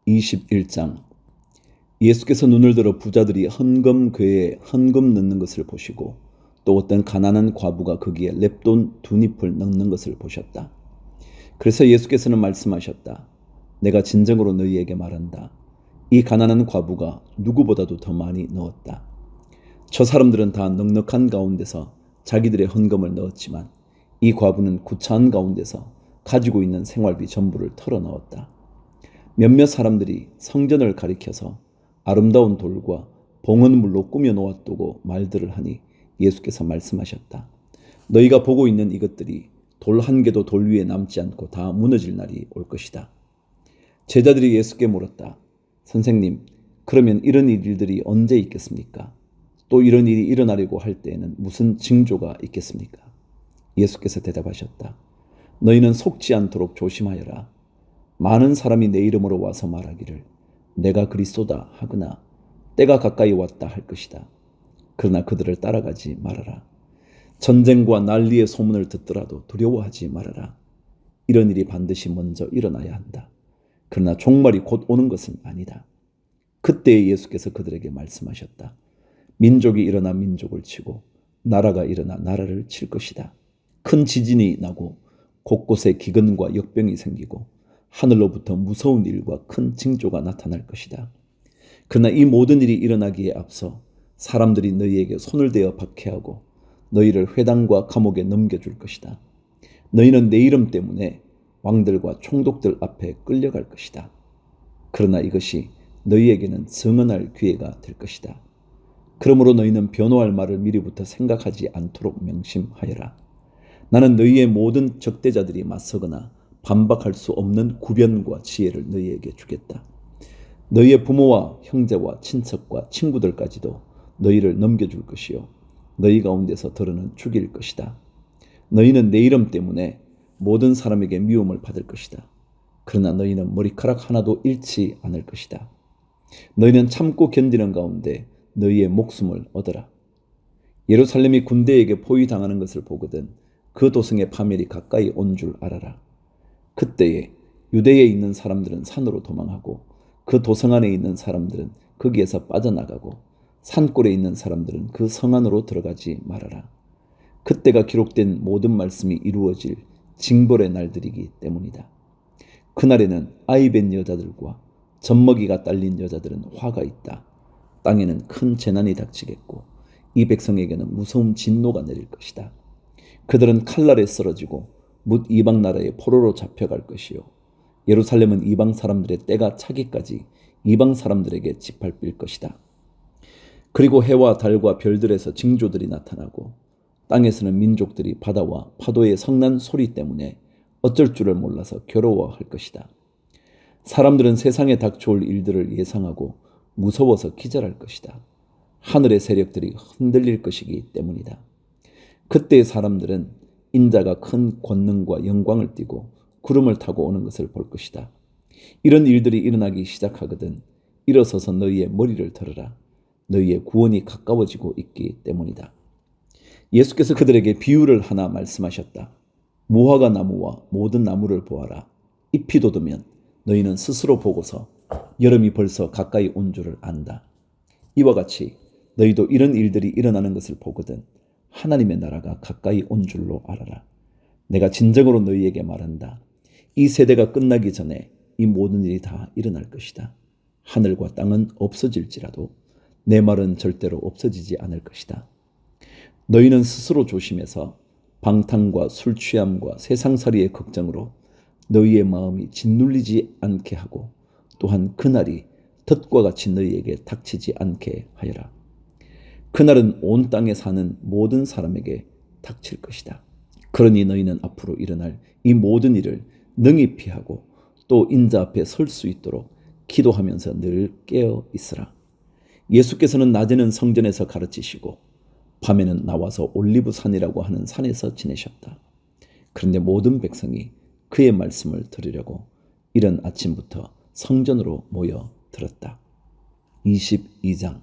21장. 예수께서 눈을 들어 부자들이 헌금궤에 헌금 넣는 것을 보시고 또 어떤 가난한 과부가 거기에 렙돈 2잎을 넣는 것을 보셨다. 그래서 예수께서는 말씀하셨다. 내가 진정으로 너희에게 말한다. 이 가난한 과부가 누구보다도 더 많이 넣었다. 저 사람들은 다 넉넉한 가운데서 자기들의 헌금을 넣었지만 이 과부는 구차한 가운데서 가지고 있는 생활비 전부를 털어 넣었다. 몇몇 사람들이 성전을 가리켜서 아름다운 돌과 봉헌물로 꾸며 놓았다고 말들을 하니 예수께서 말씀하셨다. 너희가 보고 있는 이것들이 돌 한 개도 돌 위에 남지 않고 다 무너질 날이 올 것이다. 제자들이 예수께 물었다. 선생님, 그러면 이런 일들이 언제 있겠습니까? 또 이런 일이 일어나려고 할 때에는 무슨 징조가 있겠습니까? 예수께서 대답하셨다. 너희는 속지 않도록 조심하여라. 많은 사람이 내 이름으로 와서 말하기를 내가 그리스도다 하거나 때가 가까이 왔다 할 것이다. 그러나 그들을 따라가지 말아라. 전쟁과 난리의 소문을 듣더라도 두려워하지 말아라. 이런 일이 반드시 먼저 일어나야 한다. 그러나 종말이 곧 오는 것은 아니다. 그때 예수께서 그들에게 말씀하셨다. 민족이 일어나 민족을 치고 나라가 일어나 나라를 칠 것이다. 큰 지진이 나고 곳곳에 기근과 역병이 생기고 하늘로부터 무서운 일과 큰 징조가 나타날 것이다. 그러나 이 모든 일이 일어나기에 앞서 사람들이 너희에게 손을 대어 박해하고 너희를 회당과 감옥에 넘겨줄 것이다. 너희는 내 이름 때문에 왕들과 총독들 앞에 끌려갈 것이다. 그러나 이것이 너희에게는 성언할 기회가 될 것이다. 그러므로 너희는 변호할 말을 미리부터 생각하지 않도록 명심하여라. 나는 너희의 모든 적대자들이 맞서거나 반박할 수 없는 구변과 지혜를 너희에게 주겠다. 너희의 부모와 형제와 친척과 친구들까지도 너희를 넘겨줄 것이요 너희 가운데서 더러는 죽일 것이다. 너희는 내 이름 때문에 모든 사람에게 미움을 받을 것이다. 그러나 너희는 머리카락 하나도 잃지 않을 것이다. 너희는 참고 견디는 가운데 너희의 목숨을 얻어라. 예루살렘이 군대에게 포위당하는 것을 보거든 그 도성의 파멸이 가까이 온 줄 알아라. 그때에 유대에 있는 사람들은 산으로 도망하고 그 도성 안에 있는 사람들은 거기에서 빠져나가고 산골에 있는 사람들은 그 성 안으로 들어가지 말아라. 그때가 기록된 모든 말씀이 이루어질 징벌의 날들이기 때문이다. 그날에는 아이 뵌 여자들과 젖먹이가 딸린 여자들은 화가 있다. 땅에는 큰 재난이 닥치겠고 이 백성에게는 무서운 진노가 내릴 것이다. 그들은 칼날에 쓰러지고 뭇 이방 나라의 포로로 잡혀갈 것이요 예루살렘은 이방 사람들의 때가 차기까지 이방 사람들에게 짓밟힐 것이다. 그리고 해와 달과 별들에서 징조들이 나타나고 땅에서는 민족들이 바다와 파도의 성난 소리 때문에 어쩔 줄을 몰라서 괴로워할 것이다. 사람들은 세상에 닥쳐올 일들을 예상하고 무서워서 기절할 것이다. 하늘의 세력들이 흔들릴 것이기 때문이다. 그때 사람들은 인자가 큰 권능과 영광을 띠고 구름을 타고 오는 것을 볼 것이다. 이런 일들이 일어나기 시작하거든 일어서서 너희의 머리를 들어라. 너희의 구원이 가까워지고 있기 때문이다. 예수께서 그들에게 비유를 하나 말씀하셨다. 무화과 나무와 모든 나무를 보아라. 잎이 돋으면 너희는 스스로 보고서 여름이 벌써 가까이 온 줄을 안다. 이와 같이 너희도 이런 일들이 일어나는 것을 보거든 하나님의 나라가 가까이 온 줄로 알아라. 내가 진정으로 너희에게 말한다. 이 세대가 끝나기 전에 이 모든 일이 다 일어날 것이다. 하늘과 땅은 없어질지라도 내 말은 절대로 없어지지 않을 것이다. 너희는 스스로 조심해서 방탕과 술 취함과 세상살이의 걱정으로 너희의 마음이 짓눌리지 않게 하고 또한 그날이 덫과 같이 너희에게 닥치지 않게 하여라. 그날은 온 땅에 사는 모든 사람에게 닥칠 것이다. 그러니 너희는 앞으로 일어날 이 모든 일을 능히 피하고 또 인자 앞에 설 수 있도록 기도하면서 늘 깨어 있으라. 예수께서는 낮에는 성전에서 가르치시고 밤에는 나와서 올리브산이라고 하는 산에서 지내셨다. 그런데 모든 백성이 그의 말씀을 들으려고 이른 아침부터 성전으로 모여 들었다. 22장.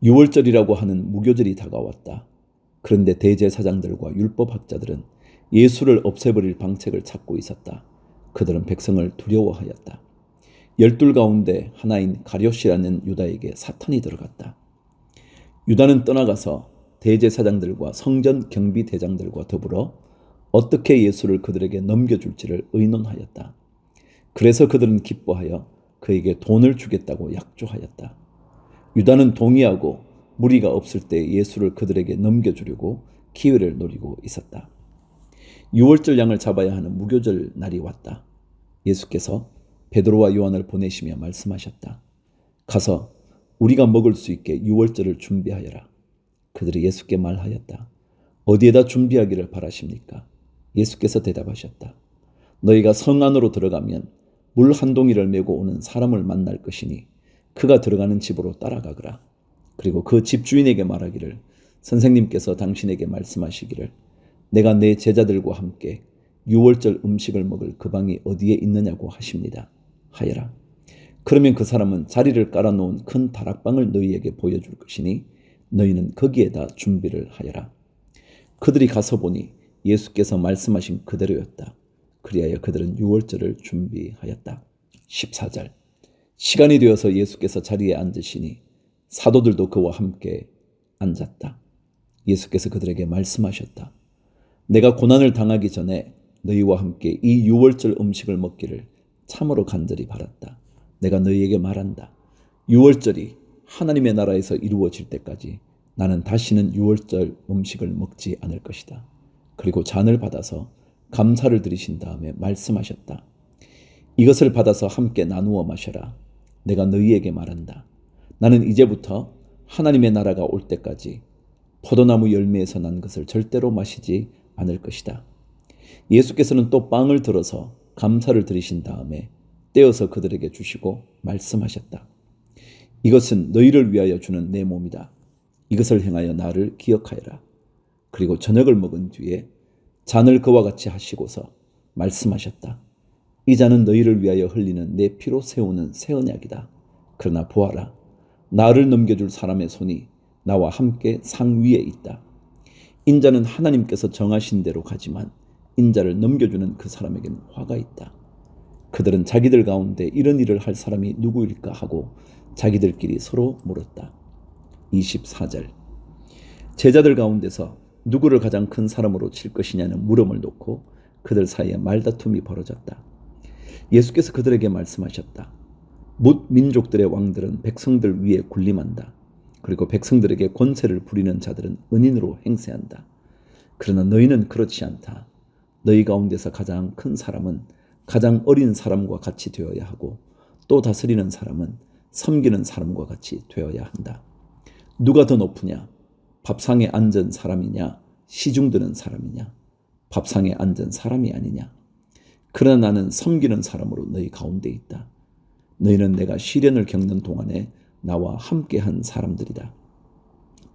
유월절이라고 하는 무교절이 다가왔다. 그런데 대제사장들과 율법학자들은 예수를 없애버릴 방책을 찾고 있었다. 그들은 백성을 두려워하였다. 열둘 가운데 하나인 가룟이라는 유다에게 사탄이 들어갔다. 유다는 떠나가서 대제사장들과 성전 경비대장들과 더불어 어떻게 예수를 그들에게 넘겨줄지를 의논하였다. 그래서 그들은 기뻐하여 그에게 돈을 주겠다고 약조하였다. 유다는 동의하고 무리가 없을 때 예수를 그들에게 넘겨주려고 기회를 노리고 있었다. 유월절 양을 잡아야 하는 무교절 날이 왔다. 예수께서 베드로와 요한을 보내시며 말씀하셨다. 가서 우리가 먹을 수 있게 유월절을 준비하여라. 그들이 예수께 말하였다. 어디에다 준비하기를 바라십니까? 예수께서 대답하셨다. 너희가 성 안으로 들어가면 물 한 동이를 메고 오는 사람을 만날 것이니 그가 들어가는 집으로 따라가거라. 그리고 그 집주인에게 말하기를 선생님께서 당신에게 말씀하시기를 내가 내 제자들과 함께 유월절 음식을 먹을 그 방이 어디에 있느냐고 하십니다. 하여라. 그러면 그 사람은 자리를 깔아놓은 큰 다락방을 너희에게 보여줄 것이니 너희는 거기에다 준비를 하여라. 그들이 가서 보니 예수께서 말씀하신 그대로였다. 그리하여 그들은 유월절을 준비하였다. 14절. 시간이 되어서 예수께서 자리에 앉으시니 사도들도 그와 함께 앉았다. 예수께서 그들에게 말씀하셨다. 내가 고난을 당하기 전에 너희와 함께 이 유월절 음식을 먹기를 참으로 간절히 바랐다. 내가 너희에게 말한다. 유월절이 하나님의 나라에서 이루어질 때까지 나는 다시는 유월절 음식을 먹지 않을 것이다. 그리고 잔을 받아서 감사를 드리신 다음에 말씀하셨다. 이것을 받아서 함께 나누어 마셔라. 내가 너희에게 말한다. 나는 이제부터 하나님의 나라가 올 때까지 포도나무 열매에서 난 것을 절대로 마시지 않을 것이다. 예수께서는 또 빵을 들어서 감사를 드리신 다음에 떼어서 그들에게 주시고 말씀하셨다. 이것은 너희를 위하여 주는 내 몸이다. 이것을 행하여 나를 기억하여라. 그리고 저녁을 먹은 뒤에 잔을 그와 같이 하시고서 말씀하셨다. 이 잔은 너희를 위하여 흘리는 내 피로 세우는 새 언약이다. 그러나 보아라. 나를 넘겨줄 사람의 손이 나와 함께 상 위에 있다. 인자는 하나님께서 정하신 대로 가지만 인자를 넘겨주는 그 사람에게는 화가 있다. 그들은 자기들 가운데 이런 일을 할 사람이 누구일까 하고 자기들끼리 서로 물었다. 24절. 제자들 가운데서 누구를 가장 큰 사람으로 칠 것이냐는 물음을 놓고 그들 사이에 말다툼이 벌어졌다. 예수께서 그들에게 말씀하셨다. 뭇 민족들의 왕들은 백성들 위에 군림한다. 그리고 백성들에게 권세를 부리는 자들은 은인으로 행세한다. 그러나 너희는 그렇지 않다. 너희 가운데서 가장 큰 사람은 가장 어린 사람과 같이 되어야 하고 또 다스리는 사람은 섬기는 사람과 같이 되어야 한다. 누가 더 높으냐? 밥상에 앉은 사람이냐? 시중 드는 사람이냐? 밥상에 앉은 사람이 아니냐? 그러나 나는 섬기는 사람으로 너희 가운데 있다. 너희는 내가 시련을 겪는 동안에 나와 함께한 사람들이다.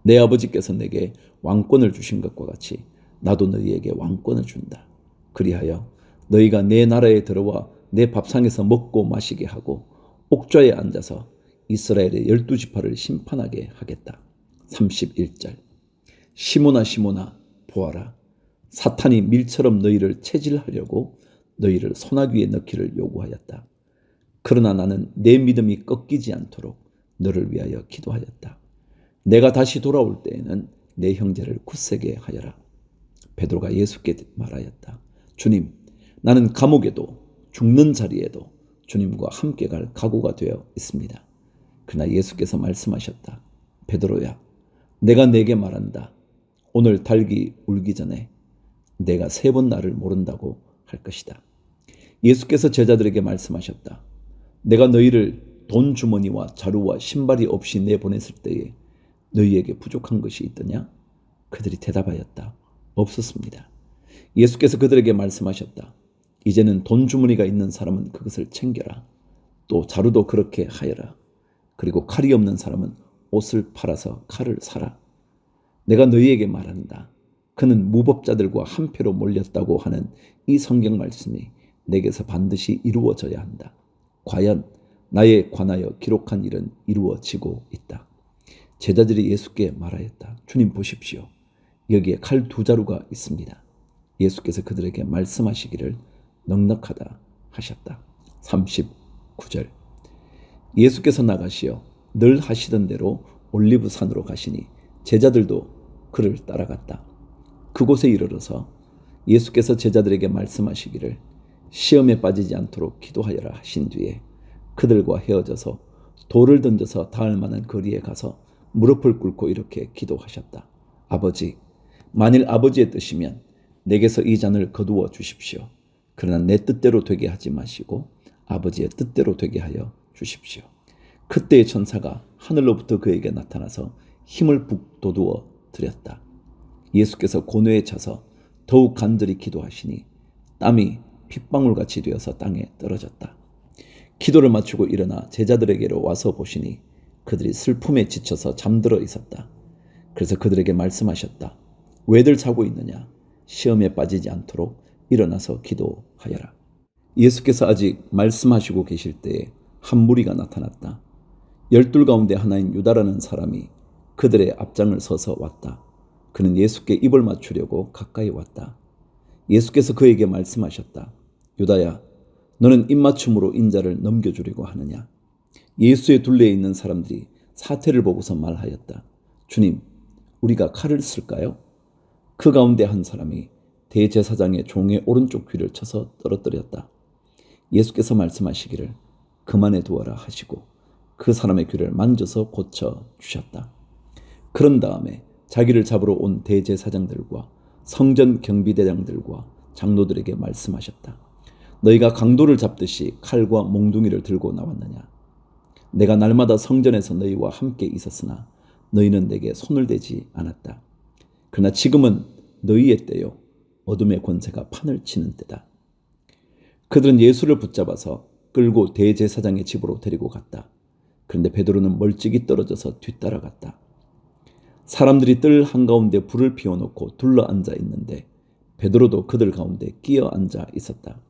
내 아버지께서 내게 왕권을 주신 것과 같이 나도 너희에게 왕권을 준다. 그리하여 너희가 내 나라에 들어와 내 밥상에서 먹고 마시게 하고 옥좌에 앉아서 이스라엘의 12지파를 심판하게 하겠다. 31절. 시몬아 시몬아 보아라. 사탄이 밀처럼 너희를 체질하려고 너희를 소나귀에 넣기를 요구하였다. 그러나 나는 내 믿음이 꺾이지 않도록 너를 위하여 기도하였다. 내가 다시 돌아올 때에는 내 형제를 굳세게 하여라. 베드로가 예수께 말하였다. 주님, 나는 감옥에도 죽는 자리에도 주님과 함께 갈 각오가 되어 있습니다. 그러나 예수께서 말씀하셨다. 베드로야, 내가 네게 말한다. 오늘 닭이 울기 전에 내가 3번 나를 모른다고 할 것이다. 예수께서 제자들에게 말씀하셨다. 내가 너희를 돈 주머니와 자루와 신발이 없이 내보냈을 때에 너희에게 부족한 것이 있더냐? 그들이 대답하였다. 없었습니다. 예수께서 그들에게 말씀하셨다. 이제는 돈 주머니가 있는 사람은 그것을 챙겨라. 또 자루도 그렇게 하여라. 그리고 칼이 없는 사람은 옷을 팔아서 칼을 사라. 내가 너희에게 말한다. 그는 무법자들과 한패로 몰렸다고 하는 이 성경 말씀이 내게서 반드시 이루어져야 한다. 과연 나에 관하여 기록한 일은 이루어지고 있다. 제자들이 예수께 말하였다. 주님 보십시오. 여기에 칼 2자루가 있습니다. 예수께서 그들에게 말씀하시기를 넉넉하다 하셨다. 39절. 예수께서 나가시어 늘 하시던 대로 올리브산으로 가시니 제자들도 그를 따라갔다. 그곳에 이르러서 예수께서 제자들에게 말씀하시기를 시험에 빠지지 않도록 기도하여라 하신 뒤에 그들과 헤어져서 돌을 던져서 닿을 만한 거리에 가서 무릎을 꿇고 이렇게 기도하셨다. 아버지, 만일 아버지의 뜻이면 내게서 이 잔을 거두어 주십시오. 그러나 내 뜻대로 되게 하지 마시고 아버지의 뜻대로 되게 하여 주십시오. 그때의 천사가 하늘로부터 그에게 나타나서 힘을 북돋우어 드렸다. 예수께서 고뇌에 차서 더욱 간절히 기도하시니 땀이 핏방울같이 되어서 땅에 떨어졌다. 기도를 마치고 일어나 제자들에게로 와서 보시니 그들이 슬픔에 지쳐서 잠들어 있었다. 그래서 그들에게 말씀하셨다. 왜들 자고 있느냐? 시험에 빠지지 않도록 일어나서 기도하여라. 예수께서 아직 말씀하시고 계실 때에 한 무리가 나타났다. 12 가운데 하나인 유다라는 사람이 그들의 앞장을 서서 왔다. 그는 예수께 입을 맞추려고 가까이 왔다. 예수께서 그에게 말씀하셨다. 유다야, 너는 입맞춤으로 인자를 넘겨주려고 하느냐? 예수의 둘레에 있는 사람들이 사태를 보고서 말하였다. 주님, 우리가 칼을 쓸까요? 그 가운데 한 사람이 대제사장의 종의 오른쪽 귀를 쳐서 떨어뜨렸다. 예수께서 말씀하시기를 그만해 두어라 하시고 그 사람의 귀를 만져서 고쳐 주셨다. 그런 다음에 자기를 잡으러 온 대제사장들과 성전 경비대장들과 장로들에게 말씀하셨다. 너희가 강도를 잡듯이 칼과 몽둥이를 들고 나왔느냐? 내가 날마다 성전에서 너희와 함께 있었으나 너희는 내게 손을 대지 않았다. 그러나 지금은 너희의 때요 어둠의 권세가 판을 치는 때다. 그들은 예수를 붙잡아서 끌고 대제사장의 집으로 데리고 갔다. 그런데 베드로는 멀찍이 떨어져서 뒤따라갔다. 사람들이 뜰 한가운데 불을 피워놓고 둘러앉아 있는데 베드로도 그들 가운데 끼어 앉아 있었다.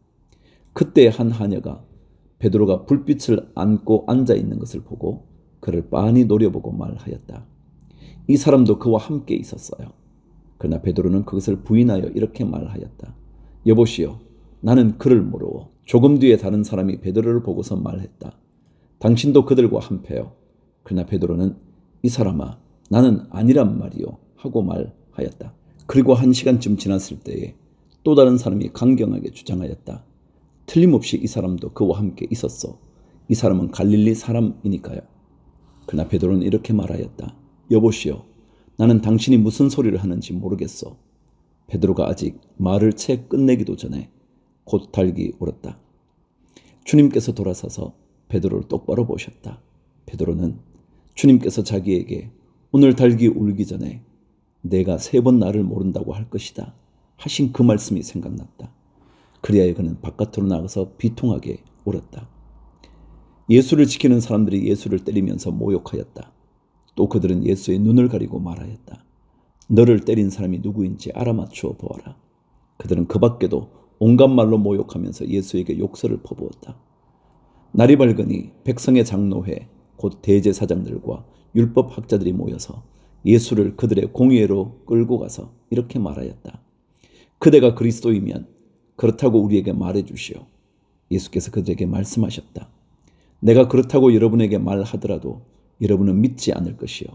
그때 한 하녀가 베드로가 불빛을 안고 앉아 있는 것을 보고 그를 빤히 노려보고 말하였다. 이 사람도 그와 함께 있었어요. 그러나 베드로는 그것을 부인하여 이렇게 말하였다. 여보시오, 나는 그를 모르오. 조금 뒤에 다른 사람이 베드로를 보고서 말했다. 당신도 그들과 한패요. 그러나 베드로는 이 사람아, 나는 아니란 말이요 하고 말하였다. 그리고 1시간쯤 지났을 때에 또 다른 사람이 강경하게 주장하였다. 틀림없이 이 사람도 그와 함께 있었어. 이 사람은 갈릴리 사람이니까요. 그러나 베드로는 이렇게 말하였다. 여보시오, 나는 당신이 무슨 소리를 하는지 모르겠어. 베드로가 아직 말을 채 끝내기도 전에 곧 닭이 울었다. 주님께서 돌아서서 베드로를 똑바로 보셨다. 베드로는 주님께서 자기에게 오늘 닭이 울기 전에 내가 3번 나를 모른다고 할 것이다 하신 그 말씀이 생각났다. 그리하여 그는 바깥으로 나가서 비통하게 울었다. 예수를 지키는 사람들이 예수를 때리면서 모욕하였다. 또 그들은 예수의 눈을 가리고 말하였다. 너를 때린 사람이 누구인지 알아맞추어 보아라. 그들은 그 밖에도 온갖 말로 모욕하면서 예수에게 욕설을 퍼부었다. 날이 밝으니 백성의 장로회 곧 대제사장들과 율법학자들이 모여서 예수를 그들의 공회로 끌고 가서 이렇게 말하였다. 그대가 그리스도이면 그렇다고 우리에게 말해 주시오. 예수께서 그들에게 말씀하셨다. 내가 그렇다고 여러분에게 말하더라도 여러분은 믿지 않을 것이요.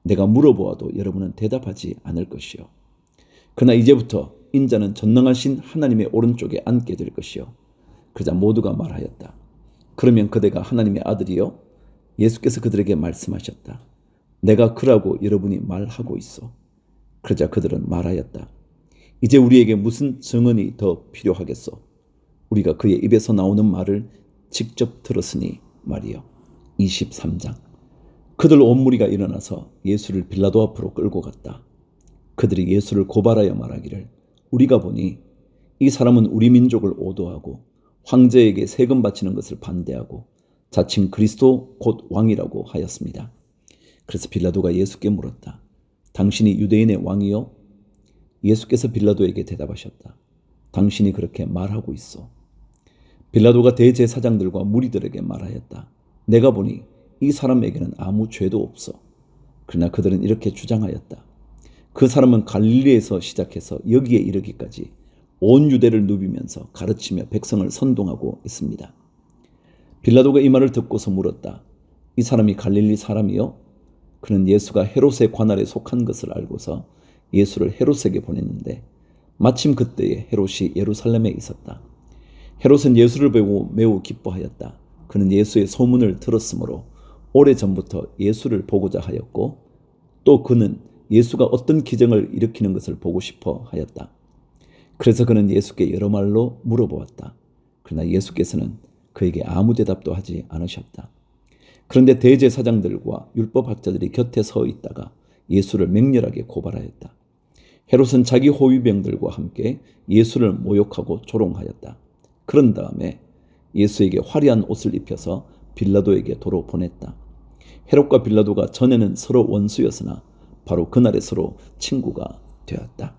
내가 물어보아도 여러분은 대답하지 않을 것이요. 그러나 이제부터 인자는 전능하신 하나님의 오른쪽에 앉게 될 것이요. 그러자 모두가 말하였다. 그러면 그대가 하나님의 아들이요? 예수께서 그들에게 말씀하셨다. 내가 그라고 여러분이 말하고 있어. 그러자 그들은 말하였다. 이제 우리에게 무슨 증언이 더 필요하겠소? 우리가 그의 입에서 나오는 말을 직접 들었으니 말이요. 23장. 그들 온 무리가 일어나서 예수를 빌라도 앞으로 끌고 갔다. 그들이 예수를 고발하여 말하기를 우리가 보니 이 사람은 우리 민족을 오도하고 황제에게 세금 바치는 것을 반대하고 자칭 그리스도 곧 왕이라고 하였습니다. 그래서 빌라도가 예수께 물었다. 당신이 유대인의 왕이요? 예수께서 빌라도에게 대답하셨다. 당신이 그렇게 말하고 있어. 빌라도가 대제사장들과 무리들에게 말하였다. 내가 보니 이 사람에게는 아무 죄도 없어. 그러나 그들은 이렇게 주장하였다. 그 사람은 갈릴리에서 시작해서 여기에 이르기까지 온 유대를 누비면서 가르치며 백성을 선동하고 있습니다. 빌라도가 이 말을 듣고서 물었다. 이 사람이 갈릴리 사람이요? 그는 예수가 헤롯의 관할에 속한 것을 알고서 예수를 헤롯에게 보냈는데 마침 그때에 헤롯이 예루살렘에 있었다. 헤롯은 예수를 보고 매우 기뻐하였다. 그는 예수의 소문을 들었으므로 오래전부터 예수를 보고자 하였고 또 그는 예수가 어떤 기적을 일으키는 것을 보고 싶어 하였다. 그래서 그는 예수께 여러 말로 물어보았다. 그러나 예수께서는 그에게 아무 대답도 하지 않으셨다. 그런데 대제사장들과 율법학자들이 곁에 서 있다가 예수를 맹렬하게 고발하였다. 헤롯은 자기 호위병들과 함께 예수를 모욕하고 조롱하였다. 그런 다음에 예수에게 화려한 옷을 입혀서 빌라도에게 도로 보냈다. 헤롯과 빌라도가 전에는 서로 원수였으나 바로 그날에 서로 친구가 되었다.